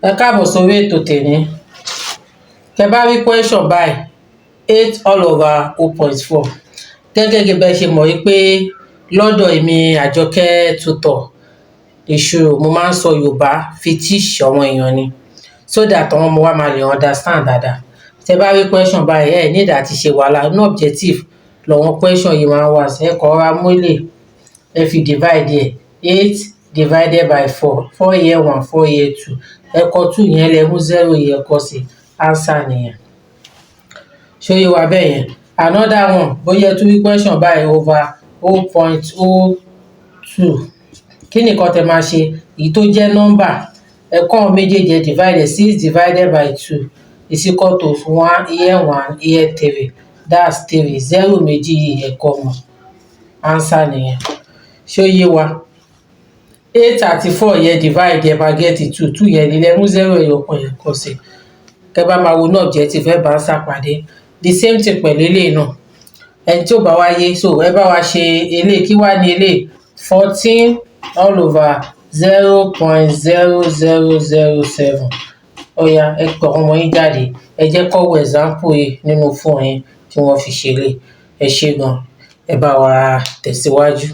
Ẹ káàbọ̀ sórí ètò tèmi. Tẹ́ bá rí question báyìí 8 all over 0.4 gẹ́gẹ́ bẹ́ẹ̀ ṣe mọ̀ wípé lọ́dọ̀ èmi Àjọkẹ́ tutor ìṣirò mo máa ń sọ Yorùbá fi teach àwọn èèyàn ni so that àwọn ọmọ wa máa lè understand dáadáa. Tẹ́ bá rí question báyìí ẹ need àti ṣe wàhálà no objective lọ́wọ́n question yìí máa ń wà sí ẹ̀kọ́ ra mọ́lẹ̀ ẹ fi divide ẹ̀ 8 divided by 4 4 here 1 4 here 2 ẹ̀kọ́ 2 yẹn lẹ mú 0 yẹn kọ́ sí answer nìyẹn. Ṣó yé wa bẹ́ẹ̀ yẹn? Another one bóyá tún rí question báyìí over 0.02 kí nìkan tẹ máa ṣe èyí tó jẹ́ nọ́mbà ẹ̀kọ́ méjèèjì divide 6 divided by 2 is equal to 1 here 1 here 3 that's 3 0 méjì yìí ẹ̀kọ́ mọ̀ answer nìyẹn. Ṣó yé wa? 8 àti 4 yẹn divide ẹ máa get 2 2 yẹn nílẹ̀ mú 0 ẹyọkan yẹn kọ́ sí kẹ bá máa wo náà objective ẹ bá ń ṣàpàdé the same thing pẹ̀lú eléyìí náà ẹni tí ó bá wáyé so ẹ bá wa ṣe eléyìí kí wá ní eléyìí 14 all over 0.0007 ọ̀ya ẹ pọ̀ ọmọ yín jáde ẹ jẹ́ kó wo example yìí nínú fóònù yín tí wọ́n fi ṣe lé ẹ ṣé gan ẹ bá wa tẹ̀síwájú.